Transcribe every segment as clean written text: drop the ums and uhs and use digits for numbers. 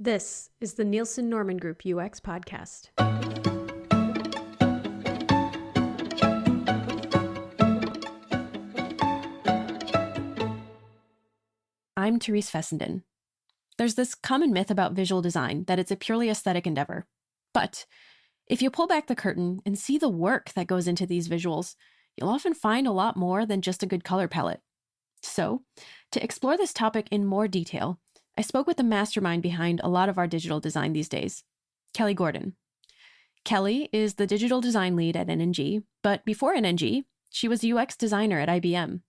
This is the Nielsen Norman Group UX podcast. I'm Therese Fessenden. There's this common myth about visual design that it's a purely aesthetic endeavor. But if you pull back the curtain and see the work that goes into these visuals, you'll often find a lot more than just a good color palette. So, to explore this topic in more detail, I spoke with the mastermind behind a lot of our digital design these days, Kelley Gordon. Kelley is the digital design lead at NNG, but before NNG, she was a UX designer at IBM.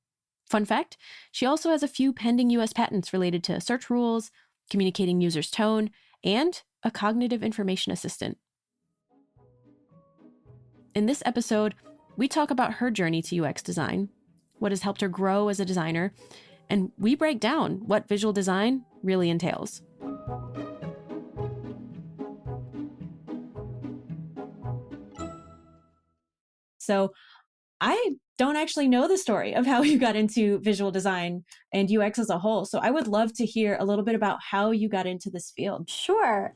Fun fact, she also has a few pending US patents related to search rules, communicating users' tone, and a cognitive information assistant. In this episode, we talk about her journey to UX design, what has helped her grow as a designer, and we break down what visual design really entails. So I don't actually know the story of how you got into visual design and UX as a whole. So I would love to hear a little bit about how you got into this field. Sure.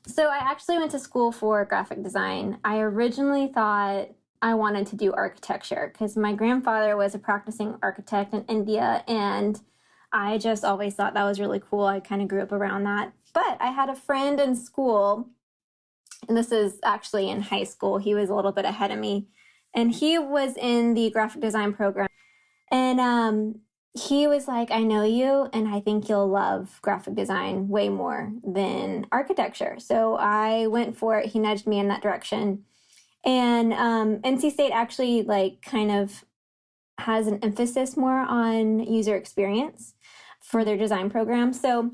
So I actually went to school for graphic design. I originally thought I wanted to do architecture because my grandfather was a practicing architect in India, and I just always thought that was really cool. I kind of grew up around that. But I had a friend in school, and this is actually in high school. He was a little bit ahead of me, and he was in the graphic design program. And he was like, I know you, and I think you'll love graphic design way more than architecture. So I went for it. He nudged me in that direction. And NC State actually kind of has an emphasis more on user experience for their design program. So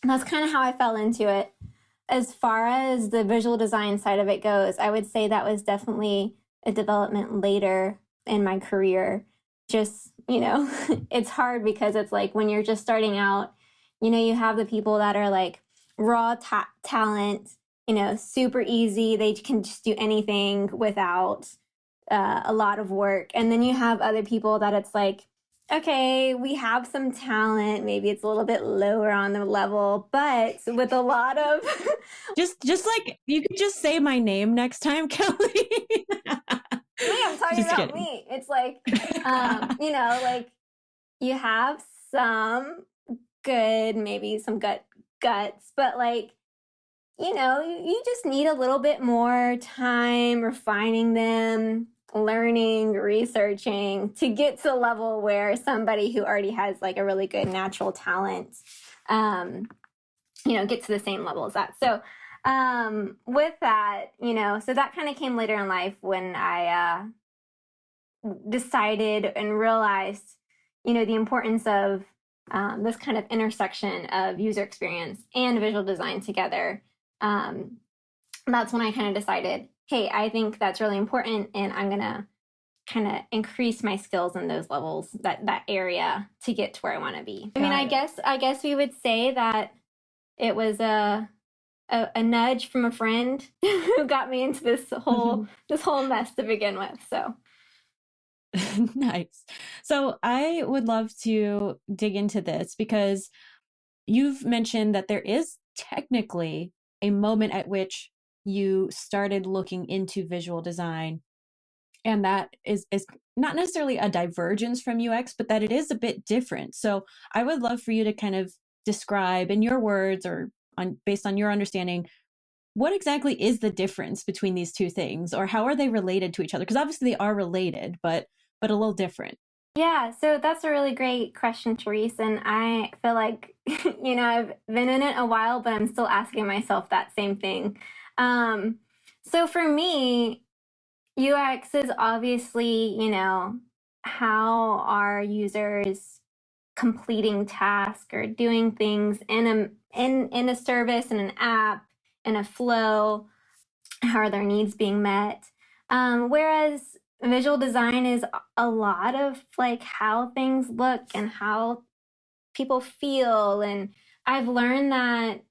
that's kind of how I fell into it. As far as the visual design side of it goes, I would say that was definitely a development later in my career. Just, it's hard because it's like when you're just starting out, you have the people that are like raw talent, super easy. They can just do anything without a lot of work. And then you have other people that it's like, okay, we have some talent. Maybe it's a little bit lower on the level, but with a lot of just like you could just say my name next time, Kelley. I'm talking about kidding. Me. It's like, you have some good, maybe some guts, but you just need a little bit more time refining them, learning, researching to get to the level where somebody who already has a really good natural talent, get to the same level as that. So with that, so that kind of came later in life when I decided and realized, the importance of this kind of intersection of user experience and visual design together. That's when I kind of decided, hey, I think that's really important, and I'm going to kind of increase my skills in those levels, that area, to get to where I want to be. I mean, I guess we would say that it was a nudge from a friend who got me into this whole mess to begin with. So nice. So I would love to dig into this because you've mentioned that there is technically a moment at which you started looking into visual design, and that is not necessarily a divergence from UX, but that it is a bit different. So I would love for you to kind of describe in your words or based on your understanding, what exactly is the difference between these two things, or how are they related to each other? Because obviously they are related, but a little different. Yeah, so that's a really great question, Therese. And I feel like, I've been in it a while, but I'm still asking myself that same thing. So for me, UX is obviously, how are users completing tasks or doing things in a service, in an app, in a flow. How are their needs being met? Whereas visual design is a lot of how things look and how people feel. And I've learned that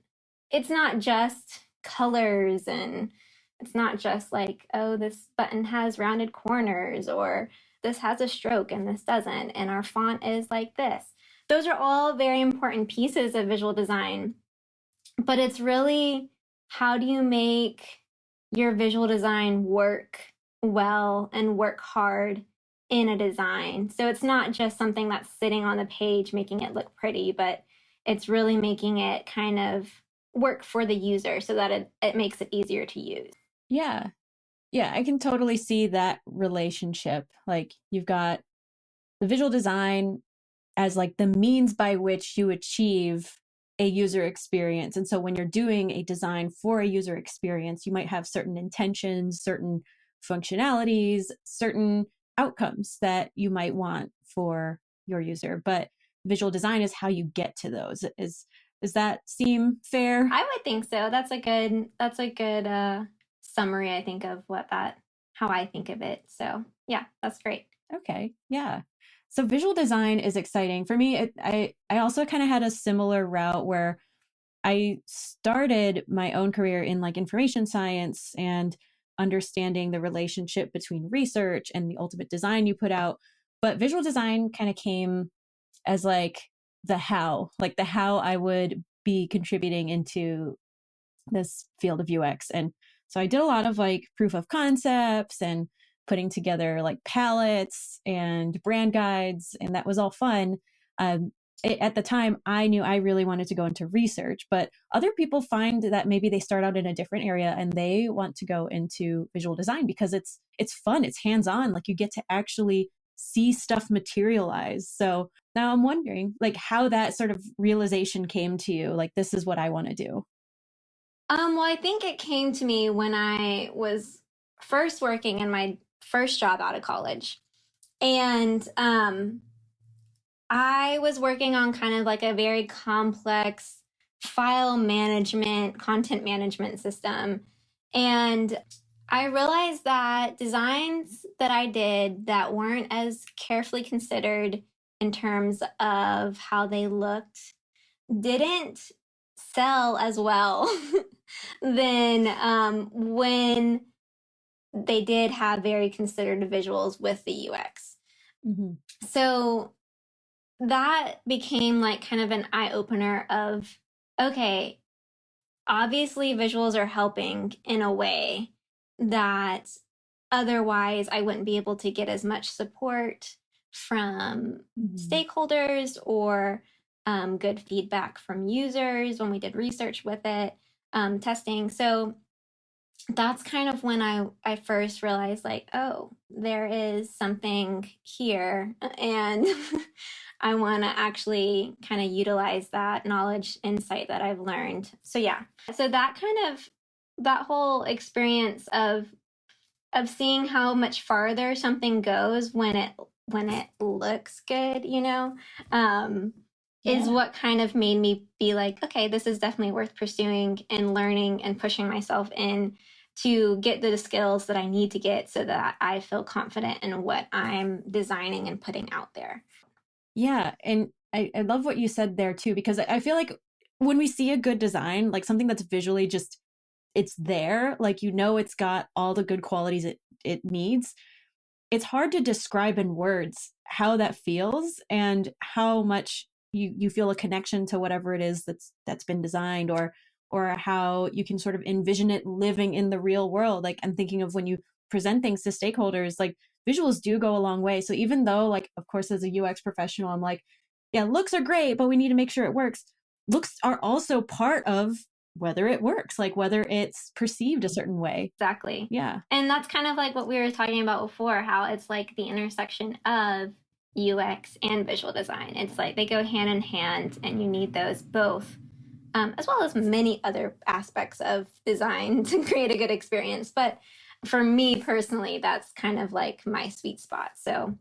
it's not just colors, and it's not just oh, this button has rounded corners, or this has a stroke and this doesn't, and our font is like this. Those are all very important pieces of visual design. But it's really, how do you make your visual design work well and work hard in a design? So it's not just something that's sitting on the page making it look pretty, but it's really making it kind of work for the user so that it makes it easier to use. Yeah. Yeah, I can totally see that relationship. Like you've got the visual design as like the means by which you achieve a user experience. And so when you're doing a design for a user experience, you might have certain intentions, certain functionalities, certain outcomes that you might want for your user. But visual design is how you get to those. Does that seem fair? I would think so. That's a good summary, I think, of how I think of it. So yeah, that's great. Okay. Yeah. So visual design is exciting for me. I also kind of had a similar route where I started my own career in like information science and understanding the relationship between research and the ultimate design you put out. But visual design kind of came as like the how I would be contributing into this field of UX. And so I did a lot of like proof of concepts and putting together like palettes and brand guides, and that was all fun. At the time, I knew I really wanted to go into research, but other people find that maybe they start out in a different area and they want to go into visual design because it's fun, it's hands-on, like you get to actually see stuff materialize. So now I'm wondering like how that sort of realization came to you, like this is what I want to do. Well, I think it came to me when I was first working in my first job out of college. And I was working on kind of like a very complex file management, content management system. And I realized that designs that I did that weren't as carefully considered in terms of how they looked didn't sell as well than when they did have very considered visuals with the UX. Mm-hmm. So that became like kind of an eye opener of, okay, obviously visuals are helping in a way that otherwise I wouldn't be able to get as much support from stakeholders or good feedback from users when we did research with it, testing. So that's kind of when I first realized like, oh, there is something here and I want to actually kind of utilize that knowledge insight that I've learned. So yeah, so that whole experience of seeing how much farther something goes when it looks good, is what kind of made me be like, okay, this is definitely worth pursuing and learning and pushing myself in to get the skills that I need to get so that I feel confident in what I'm designing and putting out there. Yeah. And I love what you said there too, because I feel like when we see a good design, like something that's visually just, it's there, like, it's got all the good qualities it needs. It's hard to describe in words how that feels and how much you feel a connection to whatever it is that's been designed, or how you can sort of envision it living in the real world. Like I'm thinking of when you present things to stakeholders, like visuals do go a long way. So even though, like, of course, as a UX professional, I'm like, yeah, looks are great, but we need to make sure it works. Looks are also part of whether it works, like whether it's perceived a certain way. Exactly. Yeah. And that's kind of like what we were talking about before, how it's like the intersection of UX and visual design. It's like they go hand in hand and you need those both, as well as many other aspects of design to create a good experience. But for me personally, that's kind of like my sweet spot. So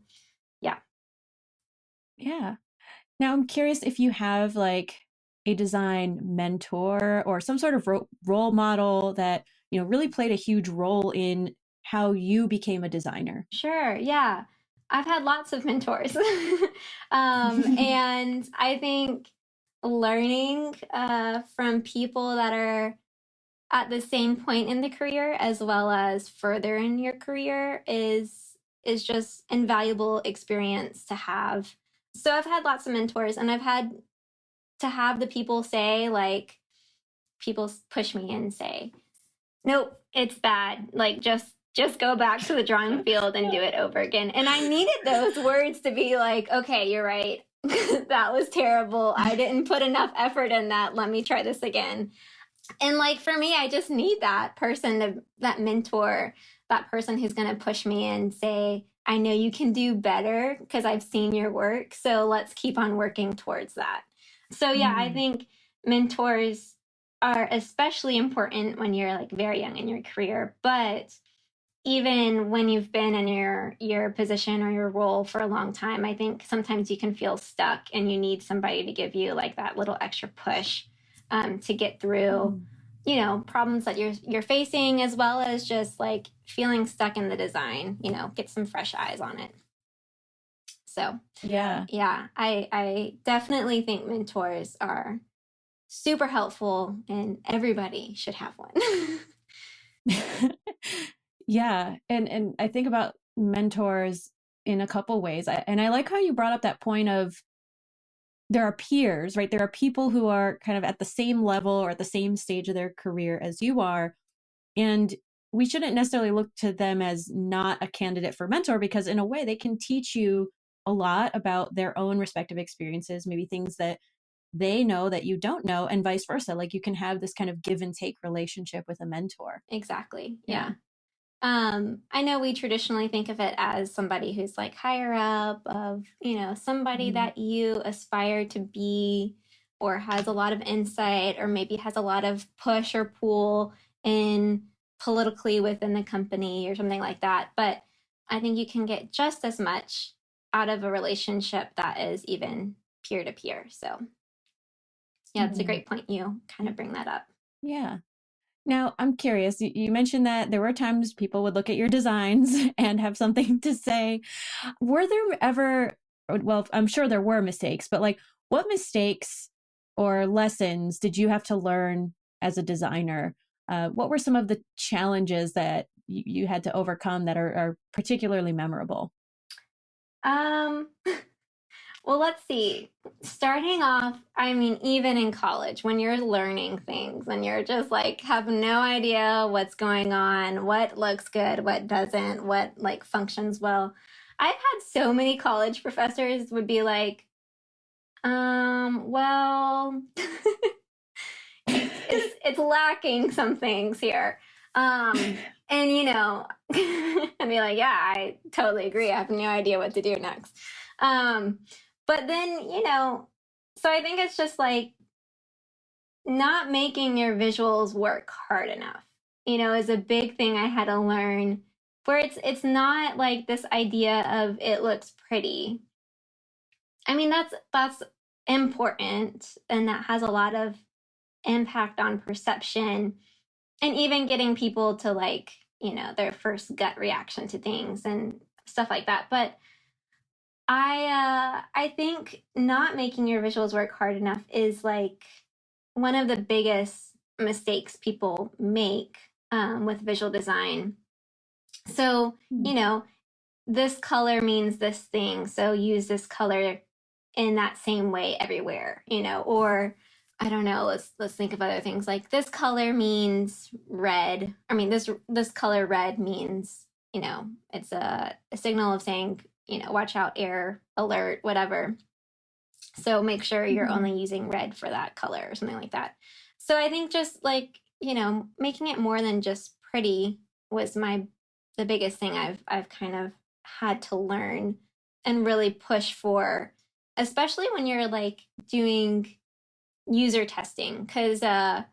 yeah. Yeah. Now I'm curious if you have like a design mentor or some sort of role model that, really played a huge role in how you became a designer. Sure. Yeah. I've had lots of mentors. And I think learning from people that are at the same point in the career as well as further in your career is just invaluable experience to have. So I've had lots of mentors and I've had to have the people say like, people push me and say, nope, it's bad. Like, just go back to the drawing field and do it over again. And I needed those words to be like, okay, you're right. That was terrible. I didn't put enough effort in that. Let me try this again. And like, for me, I just need that person, that mentor, that person who's going to push me and say, I know you can do better because I've seen your work. So let's keep on working towards that. So yeah, I think mentors are especially important when you're like very young in your career, but even when you've been in your position or your role for a long time, I think sometimes you can feel stuck and you need somebody to give you like that little extra push to get through, you know, problems that you're facing, as well as just like feeling stuck in the design, you know, get some fresh eyes on it. So yeah, I definitely think mentors are super helpful and everybody should have one. Yeah. And I think about mentors in a couple ways. And I like how you brought up that point of there are peers, right? There are people who are kind of at the same level or at the same stage of their career as you are. And we shouldn't necessarily look to them as not a candidate for mentor, because in a way they can teach you a lot about their own respective experiences, maybe things that they know that you don't know, and vice versa. Like you can have this kind of give and take relationship with a mentor. Exactly. Yeah. I know we traditionally think of it as somebody who's like higher up, of, you know, somebody that you aspire to be, or has a lot of insight, or maybe has a lot of push or pull in politically within the company or something like that. But I think you can get just as much out of a relationship that is even peer to peer. So yeah, it's a great point. You kind of bring that up. Yeah. Now, I'm curious, you mentioned that there were times people would look at your designs and have something to say. Were there ever, well, I'm sure there were mistakes, but like what mistakes or lessons did you have to learn as a designer? What were some of the challenges that you had to overcome that are particularly memorable? Well, let's see. Starting off, I mean, even in college, when you're learning things and you're just like have no idea what's going on, what looks good, what doesn't, what like functions well. I've had so many college professors would be like, well, it's lacking some things here. And you know, I'd be like, yeah, I totally agree. I have no idea what to do next. But then, you know, so I think it's just like not making your visuals work hard enough, you know, is a big thing I had to learn, where it's not like this idea of it looks pretty. I mean, that's important, and that has a lot of impact on perception, and even getting people to like, you know, their first gut reaction to things and stuff like that. But I think not making your visuals work hard enough is like one of the biggest mistakes people make with visual design. So, you know, this color means this thing, so use this color in that same way everywhere, you know, or I don't know, let's think of other things, like this color means red. I mean, this color red means, you know, it's a signal of saying, you know, watch out, air alert, whatever. So make sure you're only using red for that color or something like that. So I think just like, you know, making it more than just pretty was the biggest thing I've kind of had to learn and really push for, especially when you're like doing user testing, because there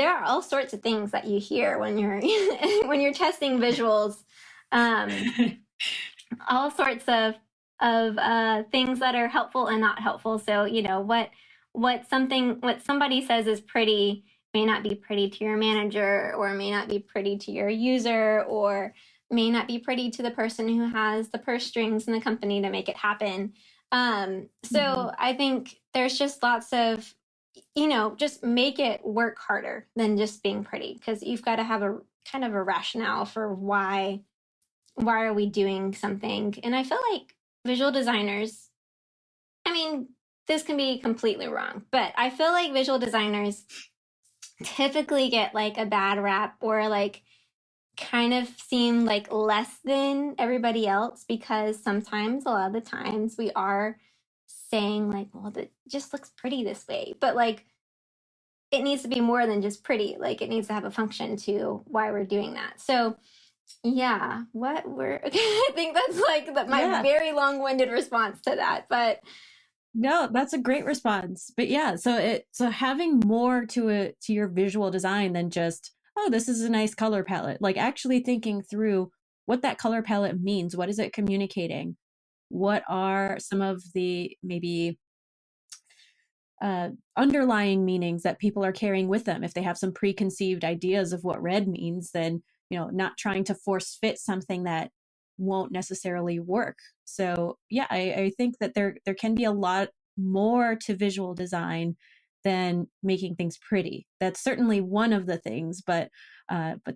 are all sorts of things that you hear when you're when you're testing visuals. All sorts of things that are helpful and not helpful. So, you know, what somebody says is pretty may not be pretty to your manager, or may not be pretty to your user, or may not be pretty to the person who has the purse strings in the company to make it happen. So I think there's just lots of, you know, just make it work harder than just being pretty, because you've got to have a kind of a rationale for why are we doing something. And I feel like visual designers, I mean, this can be completely wrong, but I feel like visual designers typically get like a bad rap, or like kind of seem like less than everybody else, because sometimes, a lot of the times, we are saying like, well, that just looks pretty this way, but like it needs to be more than just pretty. Like it needs to have a function to why we're doing that. So yeah, what we're I think that's like my very long-winded response to that, but no, that's a great response. But yeah, so having more to your visual design than just, oh, this is a nice color palette. Like actually thinking through what that color palette means. What is it communicating? What are some of the maybe underlying meanings that people are carrying with them? If they have some preconceived ideas of what red means, then, not trying to force fit something that won't necessarily work. So yeah, I think that there can be a lot more to visual design than making things pretty. That's certainly one of the things, but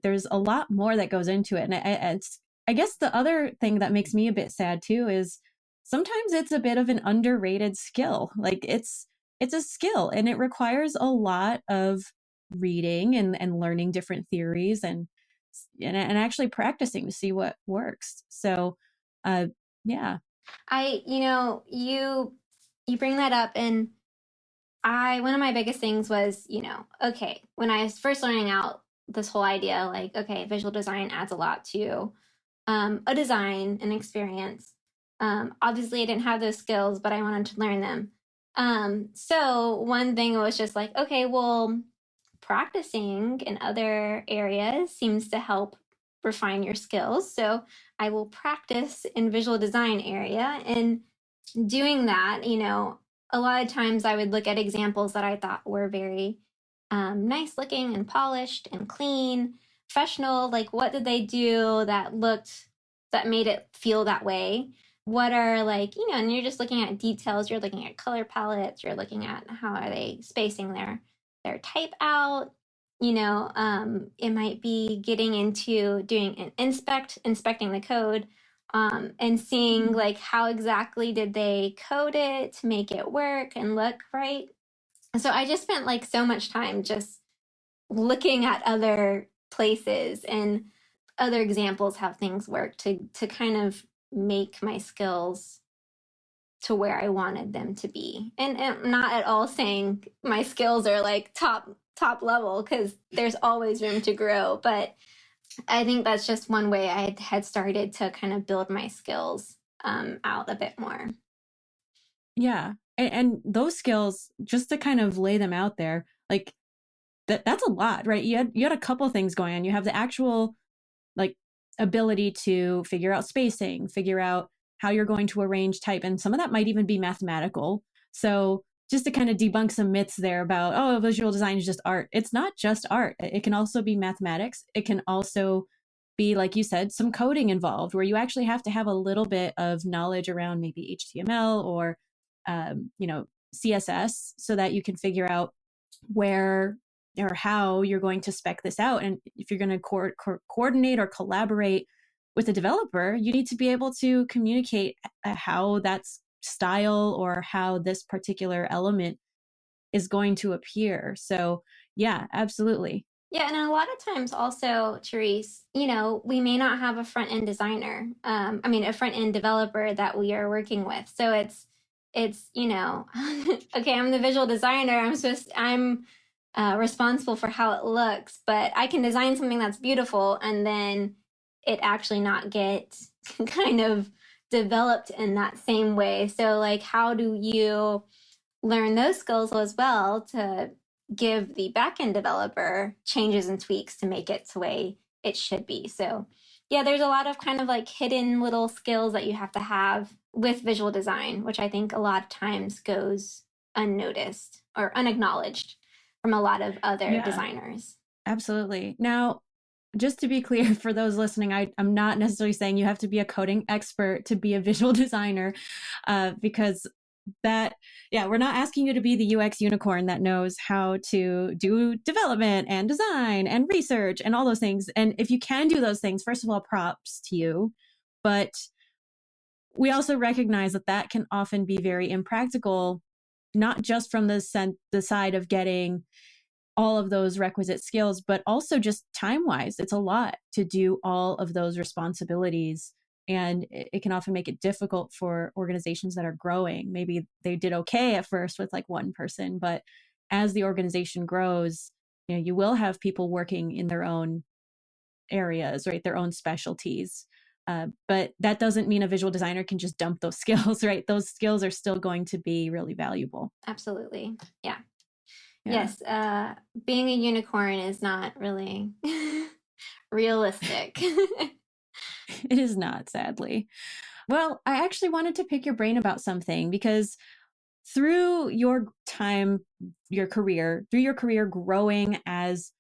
there's a lot more that goes into it. And I guess the other thing that makes me a bit sad too is sometimes it's a bit of an underrated skill. Like it's a skill, and it requires a lot of reading and learning different theories and actually practicing to see what works. So, yeah. You bring that up, and one of my biggest things was, okay, when I was first learning out this whole idea, like, okay, visual design adds a lot to a design, an experience. Obviously I didn't have those skills, but I wanted to learn them. So one thing was just like, okay, well, practicing in other areas seems to help refine your skills. So I will practice in visual design area, and doing that, a lot of times I would look at examples that I thought were very nice looking and polished and clean, professional. Like, what did they do that made it feel that way? What are like, and you're just looking at details, you're looking at color palettes, you're looking at how are they spacing their type out. It might be getting into doing an inspecting the code, and seeing like how exactly did they code it to make it work and look right. So I just spent like so much time just looking at other places and other examples how things work to kind of make my skills to where I wanted them to be. And I'm not at all saying my skills are like top level, because there's always room to grow. But I think that's just one way I had started to kind of build my skills out a bit more. Yeah. And those skills, just to kind of lay them out there, like that's a lot, right? You had a couple things going on. You have the actual like ability to figure out spacing, figure out how you're going to arrange type. And some of that might even be mathematical. So just to kind of debunk some myths there about, oh, visual design is just art. It's not just art. It can also be mathematics. It can also be, like you said, some coding involved, where you actually have to have a little bit of knowledge around maybe HTML or, CSS, so that you can figure out where or how you're going to spec this out. And if you're going to coordinate or collaborate with a developer, you need to be able to communicate how that's style or how this particular element is going to appear. So yeah, absolutely. Yeah, and a lot of times also, Therese, we may not have a front end designer, a front end developer that we are working with. So it's okay, I'm the visual designer. I'm responsible for how it looks, but I can design something that's beautiful and then it actually not get kind of developed in that same way. So like, how do you learn those skills as well to give the backend developer changes and tweaks to make it the way it should be? So yeah, there's a lot of kind of like hidden little skills that you have to have with visual design, which I think a lot of times goes unnoticed or unacknowledged from a lot of other designers. Absolutely. Now, just to be clear for those listening, I'm not necessarily saying you have to be a coding expert to be a visual designer, because we're not asking you to be the UX unicorn that knows how to do development and design and research and all those things. And if you can do those things, first of all, props to you. But we also recognize that can often be very impractical not just from the side of getting all of those requisite skills, but also just time-wise. It's a lot to do all of those responsibilities. And it can often make it difficult for organizations that are growing. Maybe they did okay at first with like one person, but as the organization grows, you will have people working in their own areas, right? Their own specialties. But that doesn't mean a visual designer can just dump those skills, right? Those skills are still going to be really valuable. Absolutely. Yeah. Yes. Being a unicorn is not really realistic. It is not, sadly. Well, I actually wanted to pick your brain about something because through your time, through your career growing as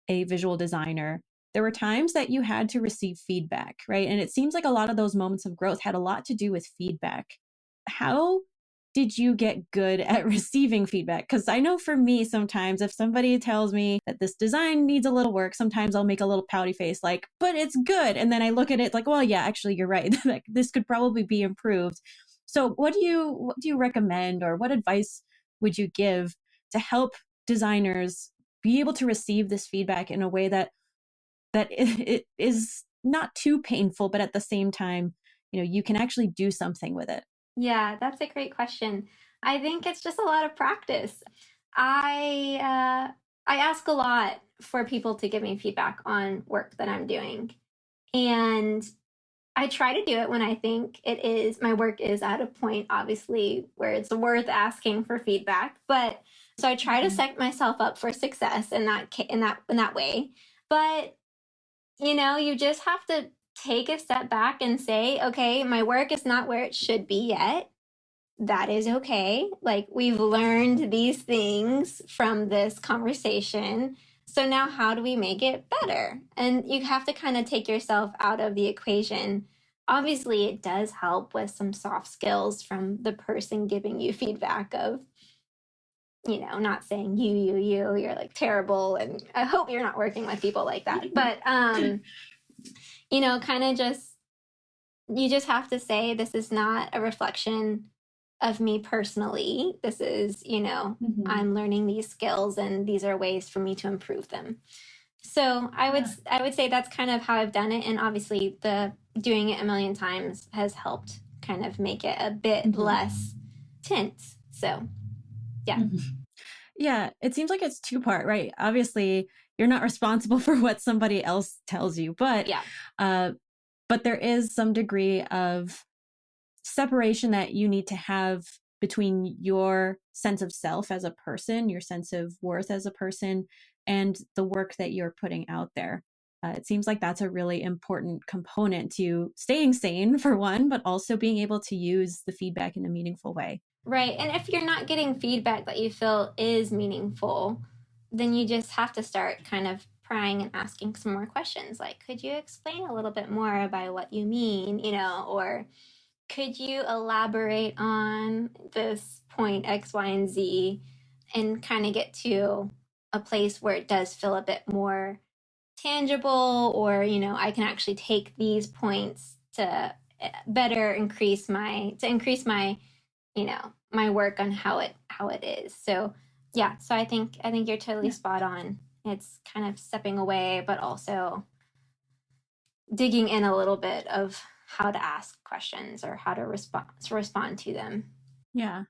a visual designer, there were times that you had to receive feedback, right? And it seems like a lot of those moments of growth had a lot to do with feedback. How did you get good at receiving feedback? Because I know for me, sometimes if somebody tells me that this design needs a little work, sometimes I'll make a little pouty face like, but it's good. And then I look at it like, well, yeah, actually, you're right. Like, this could probably be improved. So what do you recommend, or what advice would you give to help designers be able to receive this feedback in a way that it is not too painful, but at the same time, you can actually do something with it? Yeah, that's a great question. I think it's just a lot of practice. I ask a lot for people to give me feedback on work that I'm doing. And I try to do it when I think my work is at a point, obviously, where it's worth asking for feedback. But so I try to set myself up for success in that way. But you just have to take a step back and say, okay, my work is not where it should be yet. That is okay. Like, we've learned these things from this conversation. So now how do we make it better? And you have to kind of take yourself out of the equation. Obviously, it does help with some soft skills from the person giving you feedback of, not saying you're like terrible. And I hope you're not working with people like that. But, kind of you just have to say, this is not a reflection of me personally. This is, I'm learning these skills and these are ways for me to improve them. So I would say that's kind of how I've done it. And obviously doing it a million times has helped kind of make it a bit less tense. So yeah. Yeah, it seems like it's two-part, right? Obviously, you're not responsible for what somebody else tells you, but there is some degree of separation that you need to have between your sense of self as a person, your sense of worth as a person, and the work that you're putting out there. It seems like that's a really important component to staying sane, for one, but also being able to use the feedback in a meaningful way. Right. And if you're not getting feedback that you feel is meaningful, then you just have to start kind of prying and asking some more questions. Like, could you explain a little bit more about what you mean, or could you elaborate on this point X, Y, and Z, and kind of get to a place where it does feel a bit more tangible, or, I can actually take these points to better increase my my work on how it is. So yeah, so I think you're totally spot on. It's kind of stepping away, but also digging in a little bit of how to ask questions or how to respond to them. Yeah.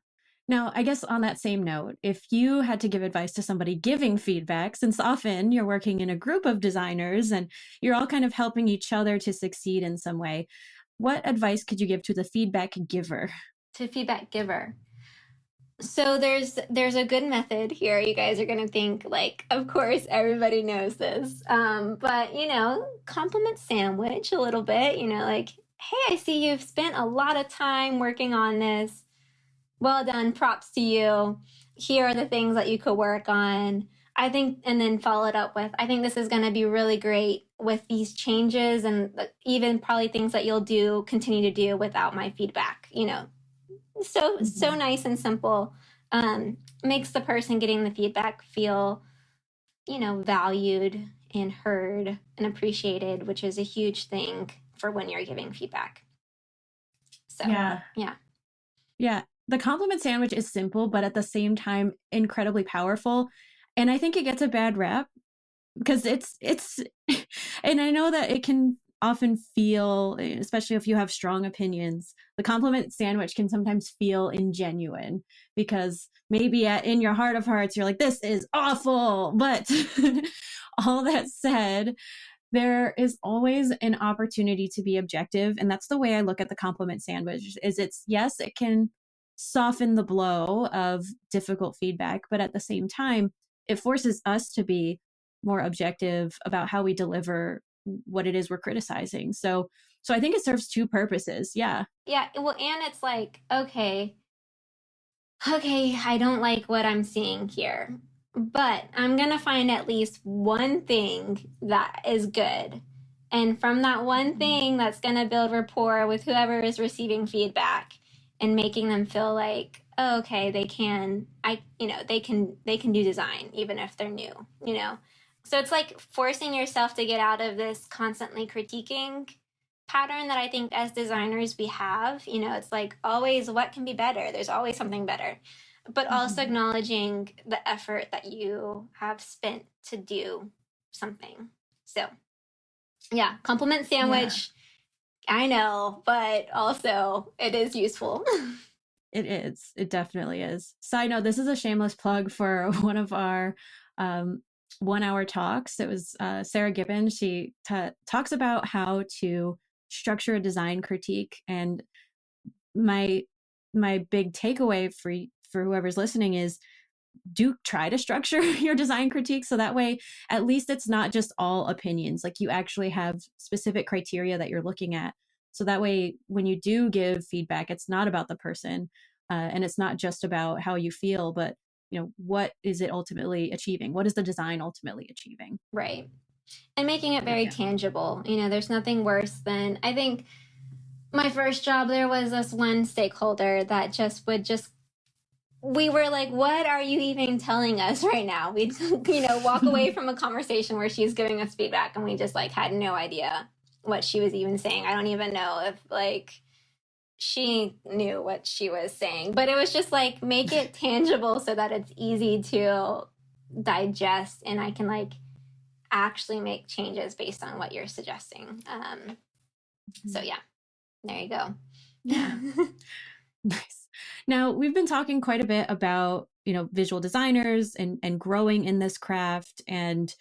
Now, I guess on that same note, if you had to give advice to somebody giving feedback, since often you're working in a group of designers and you're all kind of helping each other to succeed in some way, what advice could you give to the feedback giver? To feedback giver. So there's a good method here. You guys are going to think like, of course, everybody knows this. But, compliment sandwich a little bit, like, hey, I see you've spent a lot of time working on this. Well done. Props to you. Here are the things that you could work on. I think, and then follow it up with, I think this is going to be really great with these changes and even probably things that you'll continue to do without my feedback, So nice and simple. Makes the person getting the feedback feel, valued and heard and appreciated, which is a huge thing for when you're giving feedback. So, yeah. the compliment sandwich is simple, but at the same time, incredibly powerful. And I think it gets a bad rap because it's, and I know that it can often feel, especially if you have strong opinions, the compliment sandwich can sometimes feel ingenuine because maybe in your heart of hearts, you're like, this is awful. But all that said, there is always an opportunity to be objective. And that's the way I look at the compliment sandwich is it's, yes, it can soften the blow of difficult feedback, but at the same time, it forces us to be more objective about how we deliver what it is we're criticizing. So I think it serves two purposes. Yeah. Yeah. Well, and it's like, okay, I don't like what I'm seeing here, but I'm going to find at least one thing that is good. And from that one thing, that's going to build rapport with whoever is receiving feedback and making them feel like, oh, okay, they can do design even if they're new, So it's like forcing yourself to get out of this constantly critiquing pattern that I think as designers we have. It's like always what can be better. There's always something better. But also acknowledging the effort that you have spent to do something. So yeah, compliment sandwich. Yeah. I know, but also it is useful. It is. It definitely is. Side note, this is a shameless plug for one of our 1 hour talks. It was Sarah Gibbons. She talks about how to structure a design critique. And my big takeaway for whoever's listening is do try to structure your design critique. So that way, at least it's not just all opinions. Like you actually have specific criteria that you're looking at. So that way, when you do give feedback, it's not about the person and it's not just about how you feel, but what is it ultimately achieving? What is the design ultimately achieving? Right. And making it very tangible. There's nothing worse than, I think my first job, there was this one stakeholder that we were like, what are you even telling us right now? We'd, walk away from a conversation where she's giving us feedback and we just had no idea what she was even saying. I don't even know if she knew what she was saying, but it was just make it tangible so that it's easy to digest and I can actually make changes based on what you're suggesting. So yeah, there you go. Yeah. Nice. Now we've been talking quite a bit about, visual designers and growing in this craft and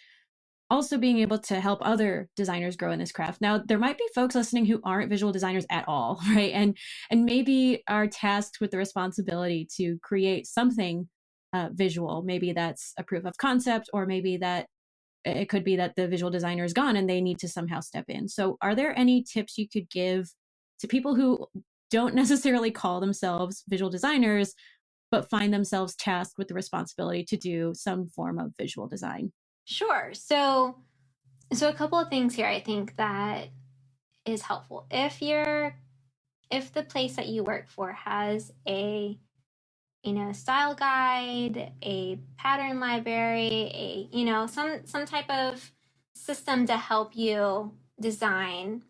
also being able to help other designers grow in this craft. Now, there might be folks listening who aren't visual designers at all, right? And maybe are tasked with the responsibility to create something visual. Maybe that's a proof of concept, or maybe that it could be that the visual designer is gone and they need to somehow step in. So are there any tips you could give to people who don't necessarily call themselves visual designers, but find themselves tasked with the responsibility to do some form of visual design? Sure. So a couple of things here I think that is helpful. If the place that you work for has a style guide, a pattern library, some type of system to help you design,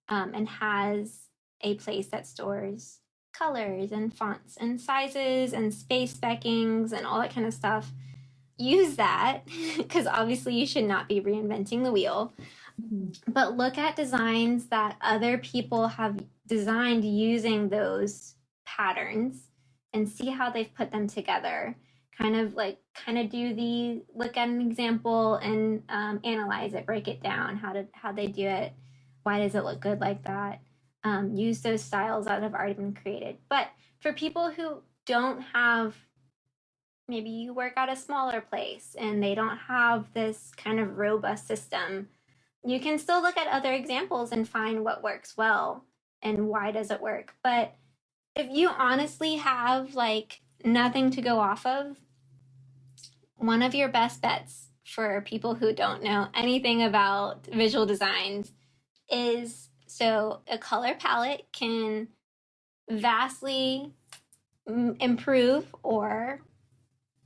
and has a place that stores colors and fonts and sizes and space speckings and all that kind of stuff, use that because obviously you should not be reinventing the wheel. But look at designs that other people have designed using those patterns and see how they've put them together. Kind of look at an example and analyze it, break it down. How they do it? Why does it look good like that? Use those styles that have already been created. But for people who don't have, maybe you work at a smaller place and they don't have this kind of robust system, you can still look at other examples and find what works well and why does it work. But if you honestly have nothing to go off of, one of your best bets for people who don't know anything about visual designs is, so a color palette can vastly improve or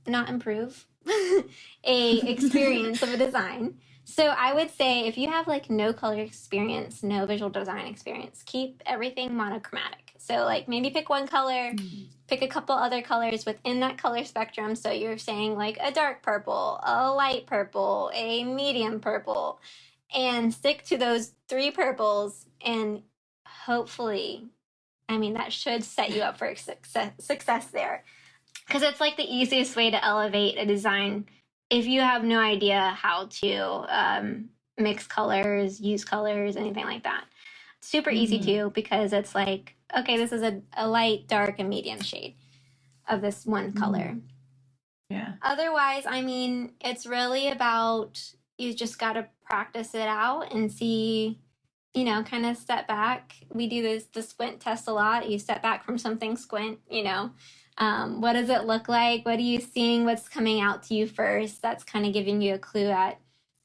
not improve a experience of a design. So I would say if you have like no color experience, no visual design experience, keep everything monochromatic. So like maybe pick one color, pick a couple other colors within that color spectrum. So you're saying like a dark purple, a light purple, a medium purple, and stick to those 3 purples. And hopefully, I mean, that should set you up for success there. Because it's like the easiest way to elevate a design if you have no idea how to mix colors, use colors, anything like that. Super easy too, because it's like, okay, this is a light, dark, and medium shade of this one color. Yeah. Otherwise, I mean, it's really about, you just got to practice it out and see, you know, kind of step back. We do the squint test a lot. You step back from something, squint, you know. What does it look like? What are you seeing? What's coming out to you first? That's kind of giving you a clue at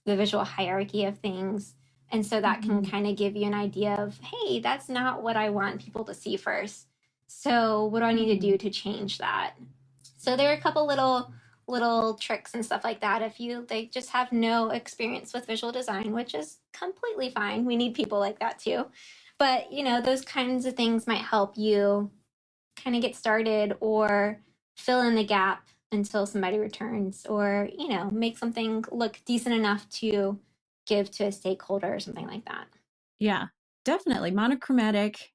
the visual hierarchy of things. And so that can kind of give you an idea of, hey, that's not what I want people to see first. So what do I need to do to change that? So there are a couple little tricks and stuff like that. If they just have no experience with visual design, which is completely fine. We need people like that too. But, you know, those kinds of things might help you kind of get started or fill in the gap until somebody returns, or, you know, make something look decent enough to give to a stakeholder or something like that. Yeah, definitely. Monochromatic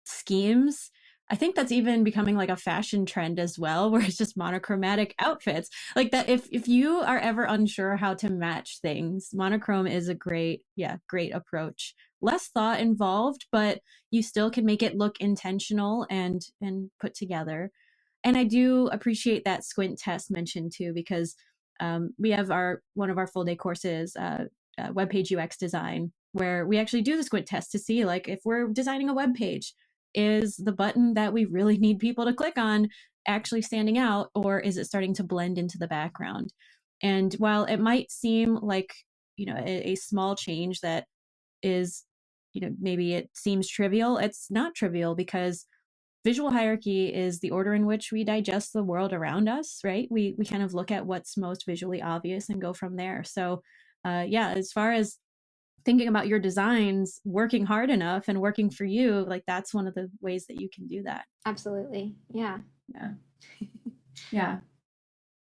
schemes. I think that's even becoming like a fashion trend as well, where it's just monochromatic outfits. Like that, if you are ever unsure how to match things, monochrome is a great approach. Less thought involved, but you still can make it look intentional and put together. And I do appreciate that squint test mentioned too, because we have one of our full day courses, web page UX design, where we actually do the squint test to see like if we're designing a web page, is the button that we really need people to click on actually standing out, or is it starting to blend into the background? And while it might seem like, you know, a small change that is, you know, maybe it seems trivial, it's not trivial, because visual hierarchy is the order in which we digest the world around us, right? We kind of look at what's most visually obvious and go from there. So as far as thinking about your designs, working hard enough and working for you, like that's one of the ways that you can do that. Absolutely. Yeah. Yeah.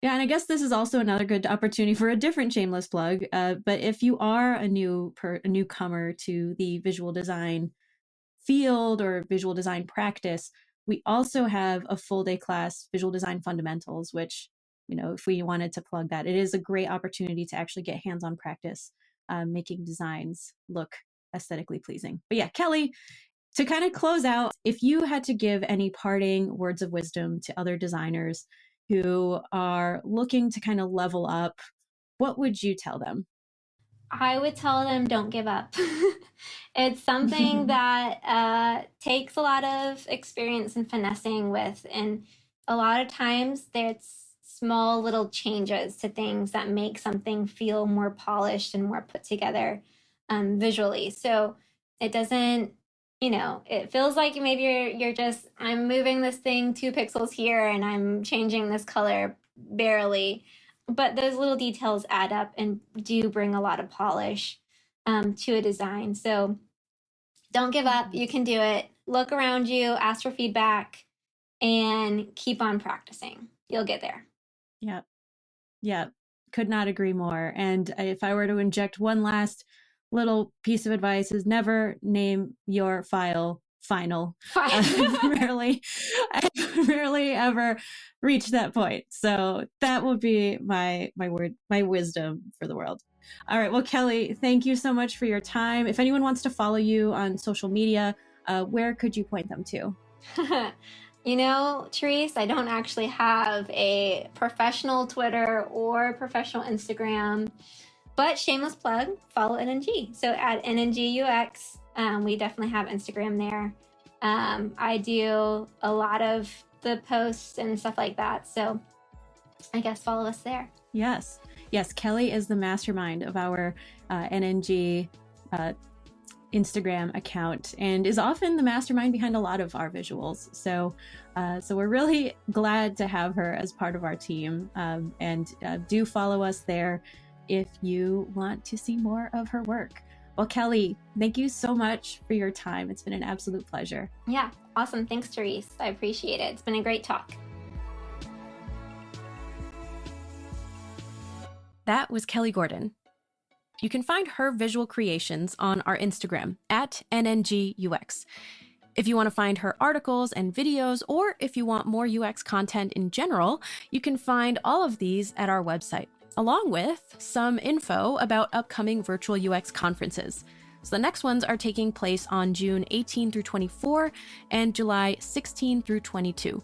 Yeah, and I guess this is also another good opportunity for a different shameless plug. But if you are a newcomer to the visual design field or visual design practice, we also have a full day class, Visual Design Fundamentals, which, you know, if we wanted to plug that, it is a great opportunity to actually get hands-on practice making designs look aesthetically pleasing. But yeah, Kelley, to kind of close out, if you had to give any parting words of wisdom to other designers who are looking to kind of level up, what would you tell them? I would tell them don't give up. It's something that takes a lot of experience and finessing with. And a lot of times there's small little changes to things that make something feel more polished and more put together visually. So it doesn't, you know, it feels like maybe you're just, I'm moving this thing 2 pixels here and I'm changing this color barely. But those little details add up and do bring a lot of polish to a design. So don't give up. You can do it. Look around you, ask for feedback, and keep on practicing. You'll get there. Yeah. Could not agree more. And if I were to inject one last little piece of advice, is never name your file final. I've rarely ever reached that point. So that would be my wisdom for the world. All right. Well, Kelley, thank you so much for your time. If anyone wants to follow you on social media, where could you point them to? You know, Therese, I don't actually have a professional Twitter or professional Instagram, but shameless plug, follow NNG. So at NNGUX, we definitely have Instagram there. I do a lot of the posts and stuff like that. So I guess follow us there. Yes. Kelley is the mastermind of our NNG Instagram account and is often the mastermind behind a lot of our visuals. So we're really glad to have her as part of our team. And do follow us there if you want to see more of her work. Well, Kelley, thank you so much for your time. It's been an absolute pleasure. Yeah, awesome. Thanks, Therese. I appreciate it. It's been a great talk. That was Kelley Gordon. You can find her visual creations on our Instagram at NNGUX. If you want to find her articles and videos, or if you want more UX content in general, you can find all of these at our website, along with some info about upcoming virtual UX conferences. So the next ones are taking place on June 18 through 24 and July 16 through 22.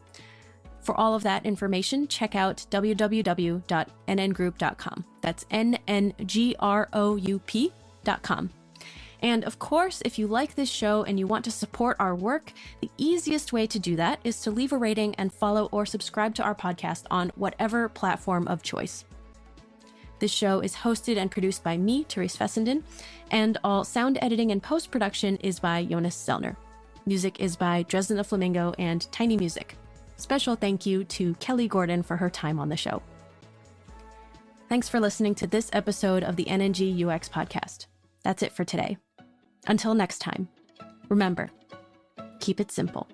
For all of that information, check out www.nngroup.com. That's NNGROUP.com. And of course, if you like this show and you want to support our work, the easiest way to do that is to leave a rating and follow or subscribe to our podcast on whatever platform of choice. This show is hosted and produced by me, Therese Fessenden, and all sound editing and post-production is by Jonas Zellner. Music is by Dresden the Flamingo and Tiny Music. Special thank you to Kelley Gordon for her time on the show. Thanks for listening to this episode of the NNG UX podcast. That's it for today. Until next time, remember, keep it simple.